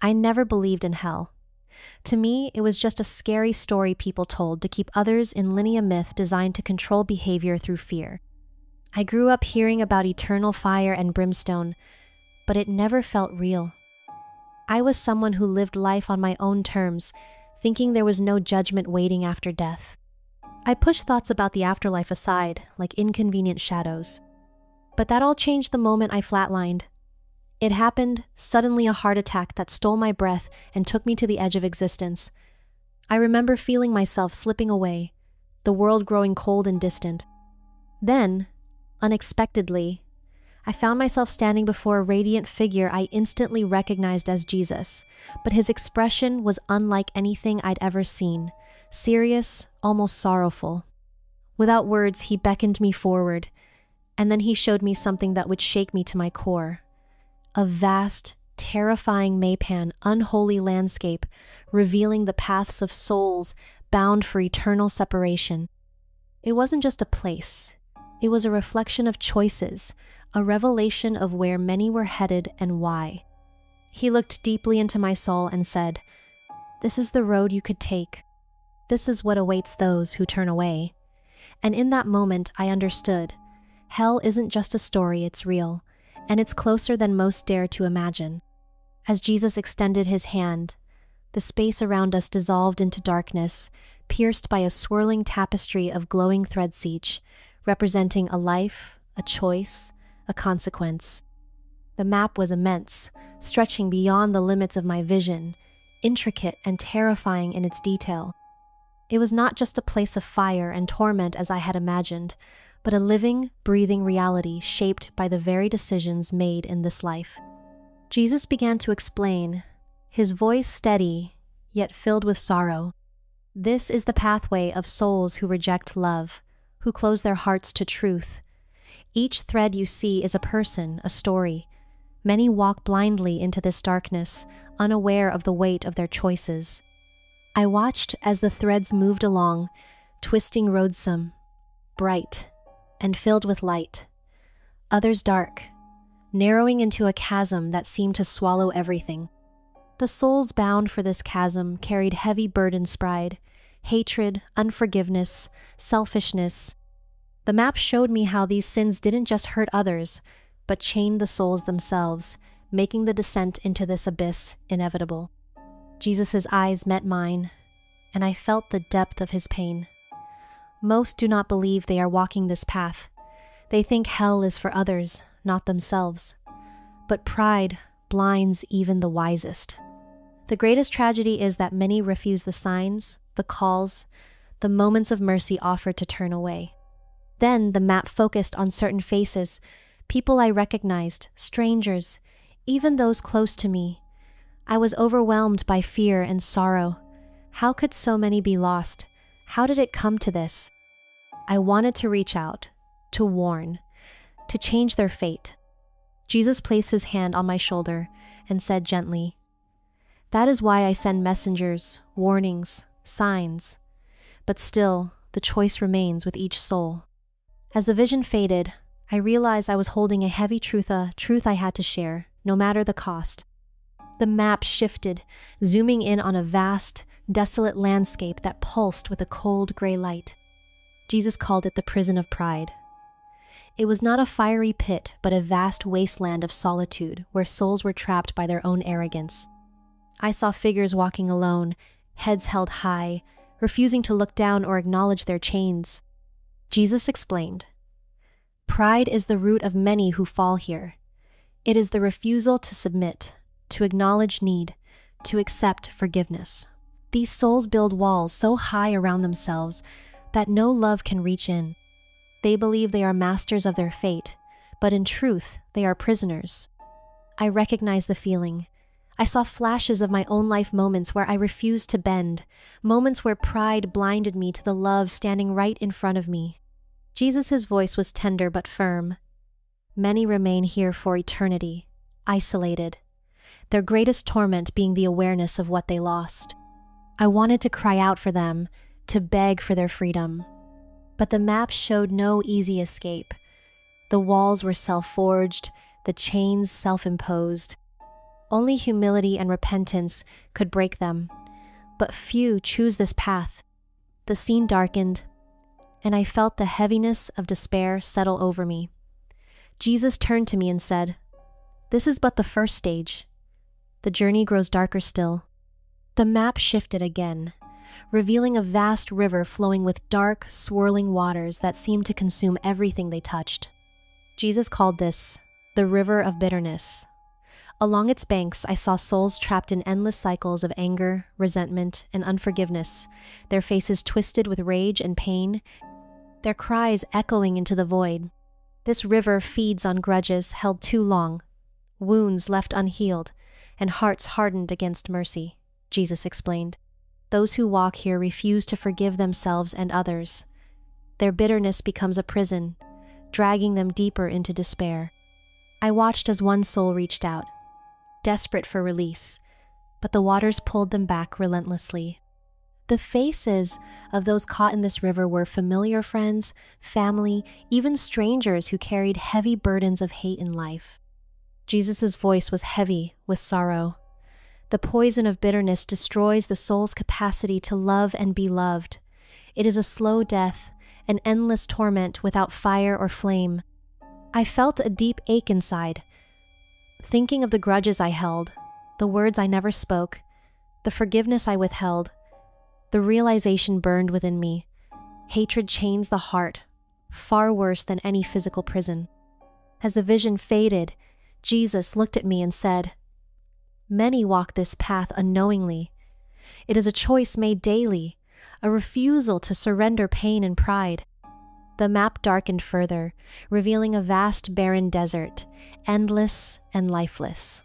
I never believed in hell. To me, it was just a scary story people told to keep others in linear myth designed to control behavior through fear. I grew up hearing about eternal fire and brimstone, but it never felt real. I was someone who lived life on my own terms, thinking there was no judgment waiting after death. I pushed thoughts about the afterlife aside, like inconvenient shadows. But that all changed the moment I flatlined. It happened, suddenly a heart attack that stole my breath and took me to the edge of existence. I remember feeling myself slipping away, the world growing cold and distant. Then, unexpectedly, I found myself standing before a radiant figure I instantly recognized as Jesus, but his expression was unlike anything I'd ever seen, serious, almost sorrowful. Without words, he beckoned me forward, and then he showed me something that would shake me to my core. A vast, terrifying Maypan, unholy landscape, revealing the paths of souls bound for eternal separation. It wasn't just a place. It was a reflection of choices, a revelation of where many were headed and why. He looked deeply into my soul and said, "This is the road you could take. This is what awaits those who turn away." And in that moment, I understood. Hell isn't just a story, it's real, and it's closer than most dare to imagine. As Jesus extended his hand, the space around us dissolved into darkness, pierced by a swirling tapestry of glowing threads each, representing a life, a choice, a consequence. The map was immense, stretching beyond the limits of my vision, intricate and terrifying in its detail. It was not just a place of fire and torment as I had imagined, but a living, breathing reality shaped by the very decisions made in this life. Jesus began to explain, his voice steady, yet filled with sorrow. This is the pathway of souls who reject love, who close their hearts to truth. Each thread you see is a person, a story. Many walk blindly into this darkness, unaware of the weight of their choices. I watched as the threads moved along, twisting roadsome, bright, and filled with light. Others dark, narrowing into a chasm that seemed to swallow everything. The souls bound for this chasm carried heavy burdens pride, hatred, unforgiveness, selfishness. The map showed me how these sins didn't just hurt others, but chained the souls themselves, making the descent into this abyss inevitable. Jesus' eyes met mine, and I felt the depth of his pain. Most do not believe they are walking this path. They think hell is for others, not themselves. But pride blinds even the wisest. The greatest tragedy is that many refuse the signs, the calls, the moments of mercy offered to turn away. Then the map focused on certain faces, people I recognized, strangers, even those close to me. I was overwhelmed by fear and sorrow. How could so many be lost? How did it come to this? I wanted to reach out, to warn, to change their fate. Jesus placed his hand on my shoulder and said gently, "That is why I send messengers, warnings, signs. But still, the choice remains with each soul." As the vision faded, I realized I was holding a heavy truth I had to share, no matter the cost. The map shifted, zooming in on a vast, desolate landscape that pulsed with a cold gray light. Jesus called it the prison of pride. It was not a fiery pit, but a vast wasteland of solitude where souls were trapped by their own arrogance. I saw figures walking alone, heads held high, refusing to look down or acknowledge their chains. Jesus explained, "Pride is the root of many who fall here. It is the refusal to submit, to acknowledge need, to accept forgiveness. These souls build walls so high around themselves that no love can reach in. They believe they are masters of their fate, but in truth, they are prisoners." I recognized the feeling. I saw flashes of my own life moments where I refused to bend, moments where pride blinded me to the love standing right in front of me. Jesus' voice was tender but firm. Many remain here for eternity, isolated, their greatest torment being the awareness of what they lost. I wanted to cry out for them, to beg for their freedom. But the map showed no easy escape. The walls were self-forged, the chains self-imposed. Only humility and repentance could break them, but few choose this path. The scene darkened, and I felt the heaviness of despair settle over me. Jesus turned to me and said, "This is but the first stage. The journey grows darker still." The map shifted again, revealing a vast river flowing with dark, swirling waters that seemed to consume everything they touched. Jesus called this the river of bitterness. Along its banks, I saw souls trapped in endless cycles of anger, resentment, and unforgiveness, their faces twisted with rage and pain, their cries echoing into the void. This river feeds on grudges held too long, wounds left unhealed, and hearts hardened against mercy, Jesus explained. Those who walk here refuse to forgive themselves and others. Their bitterness becomes a prison, dragging them deeper into despair. I watched as one soul reached out, desperate for release, but the waters pulled them back relentlessly. The faces of those caught in this river were familiar friends, family, even strangers who carried heavy burdens of hate in life. Jesus' voice was heavy with sorrow. The poison of bitterness destroys the soul's capacity to love and be loved. It is a slow death, an endless torment without fire or flame. I felt a deep ache inside, thinking of the grudges I held, the words I never spoke, the forgiveness I withheld. The realization burned within me. Hatred chains the heart, far worse than any physical prison. As the vision faded, Jesus looked at me and said, "Many walk this path unknowingly. It is a choice made daily, a refusal to surrender pain and pride." The map darkened further, revealing a vast barren desert, endless and lifeless.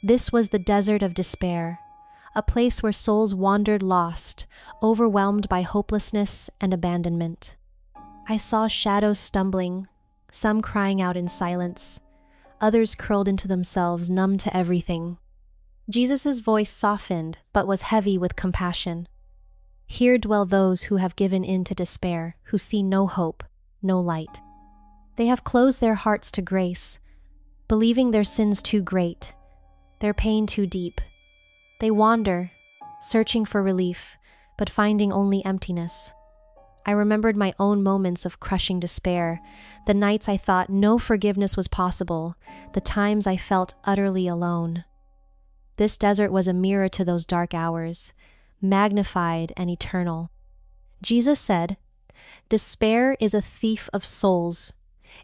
This was the desert of despair, a place where souls wandered lost, overwhelmed by hopelessness and abandonment. I saw shadows stumbling, some crying out in silence, others curled into themselves, numb to everything. Jesus' voice softened, but was heavy with compassion. "Here dwell those who have given in to despair, who see no hope, no light. They have closed their hearts to grace, believing their sins too great, their pain too deep. They wander, searching for relief, but finding only emptiness." I remembered my own moments of crushing despair, the nights I thought no forgiveness was possible, the times I felt utterly alone. This desert was a mirror to those dark hours, magnified and eternal. Jesus said, "Despair is a thief of souls.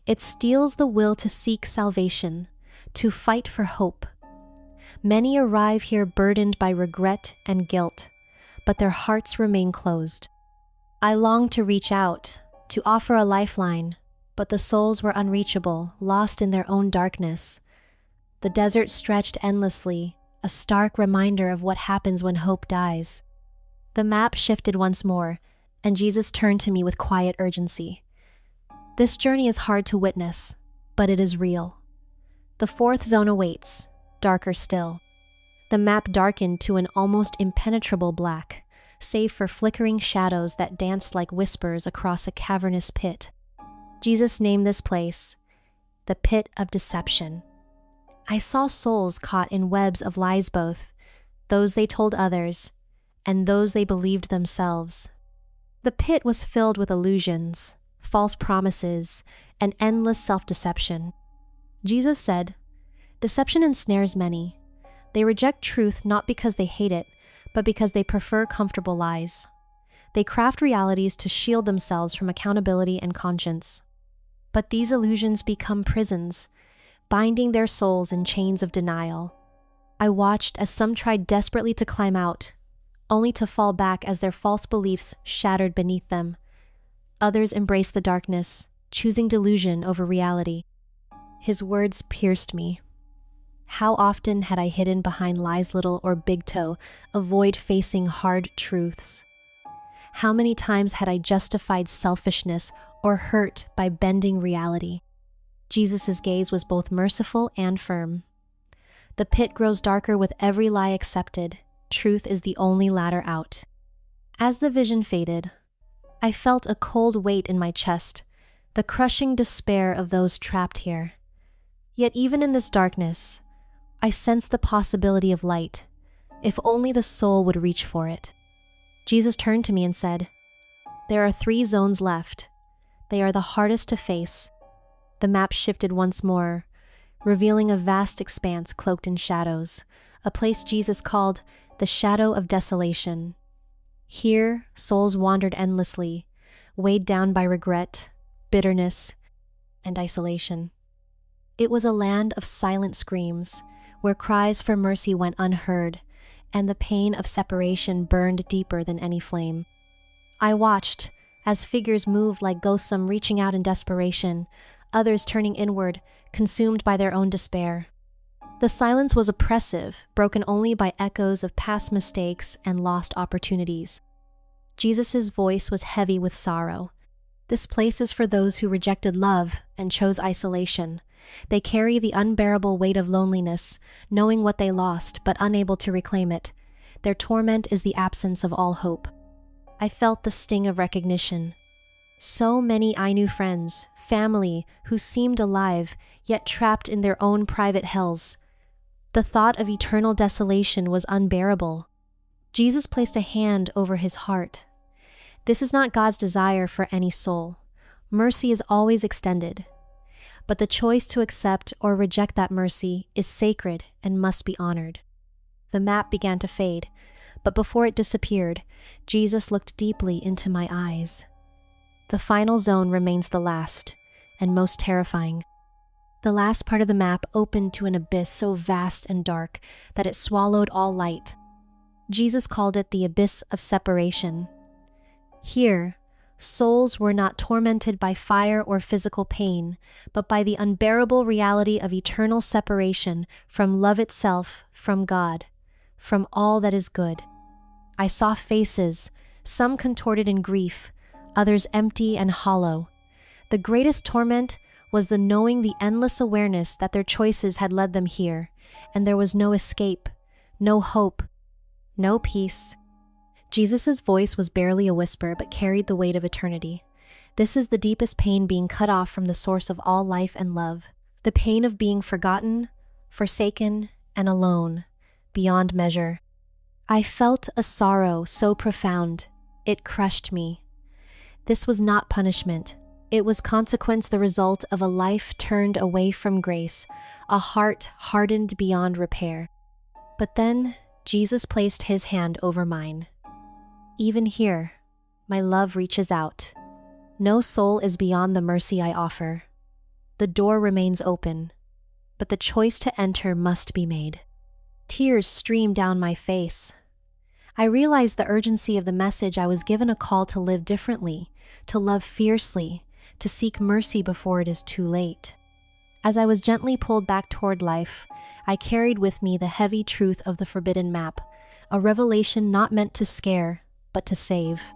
It steals the will to seek salvation, to fight for hope. Many arrive here burdened by regret and guilt, but their hearts remain closed." I longed to reach out, to offer a lifeline, but the souls were unreachable, lost in their own darkness. The desert stretched endlessly, a stark reminder of what happens when hope dies. The map shifted once more, and Jesus turned to me with quiet urgency. "This journey is hard to witness, but it is real. The fourth zone awaits, darker still." The map darkened to an almost impenetrable black, save for flickering shadows that danced like whispers across a cavernous pit. Jesus named this place the Pit of Deception. I saw souls caught in webs of lies, both those they told others and those they believed themselves. The pit was filled with illusions, false promises, and endless self-deception. Jesus said, "Deception ensnares many. They reject truth not because they hate it, but because they prefer comfortable lies. They craft realities to shield themselves from accountability and conscience. But these illusions become prisons, binding their souls in chains of denial." I watched as some tried desperately to climb out, only to fall back as their false beliefs shattered beneath them. Others embraced the darkness, choosing delusion over reality. His words pierced me. How often had I hidden behind lies, little or big toe, avoid facing hard truths? How many times had I justified selfishness or hurt by bending reality? Jesus' gaze was both merciful and firm. "The pit grows darker with every lie accepted. Truth is the only ladder out." As the vision faded, I felt a cold weight in my chest, the crushing despair of those trapped here. Yet even in this darkness, I sensed the possibility of light, if only the soul would reach for it. Jesus turned to me and said, "There are 3 zones left. They are the hardest to face." The map shifted once more, revealing a vast expanse cloaked in shadows, a place Jesus called the Shadow of Desolation. Here, souls wandered endlessly, weighed down by regret, bitterness, and isolation. It was a land of silent screams, where cries for mercy went unheard, and the pain of separation burned deeper than any flame. I watched as figures moved like ghosts, some reaching out in desperation, others turning inward, consumed by their own despair. The silence was oppressive, broken only by echoes of past mistakes and lost opportunities. Jesus' voice was heavy with sorrow. "This place is for those who rejected love and chose isolation. They carry the unbearable weight of loneliness, knowing what they lost but unable to reclaim it. Their torment is the absence of all hope." I felt the sting of recognition. So many I knew, friends, family, who seemed alive, yet trapped in their own private hells. The thought of eternal desolation was unbearable. Jesus placed a hand over his heart. This is not God's desire for any soul. Mercy is always extended. But the choice to accept or reject that mercy is sacred and must be honored. The map began to fade, but before it disappeared, Jesus looked deeply into my eyes. The final zone remains the last and most terrifying. The last part of the map opened to an abyss so vast and dark that it swallowed all light. Jesus called it the abyss of separation. Here, souls were not tormented by fire or physical pain, but by the unbearable reality of eternal separation from love itself, from God, from all that is good. I saw faces, some contorted in grief, others empty and hollow. The greatest torment was the knowing the endless awareness that their choices had led them here, and there was no escape, no hope, no peace. Jesus' voice was barely a whisper, but carried the weight of eternity. This is the deepest pain, being cut off from the source of all life and love. The pain of being forgotten, forsaken, and alone, beyond measure. I felt a sorrow so profound, it crushed me. This was not punishment. It was consequence, the result of a life turned away from grace, a heart hardened beyond repair. But then, Jesus placed his hand over mine. "Even here, my love reaches out. No soul is beyond the mercy I offer. The door remains open, but the choice to enter must be made." Tears streamed down my face. I realized the urgency of the message. I was given a call to live differently, to love fiercely, to seek mercy before it is too late. As I was gently pulled back toward life, I carried with me the heavy truth of the forbidden map, a revelation not meant to scare, but to save.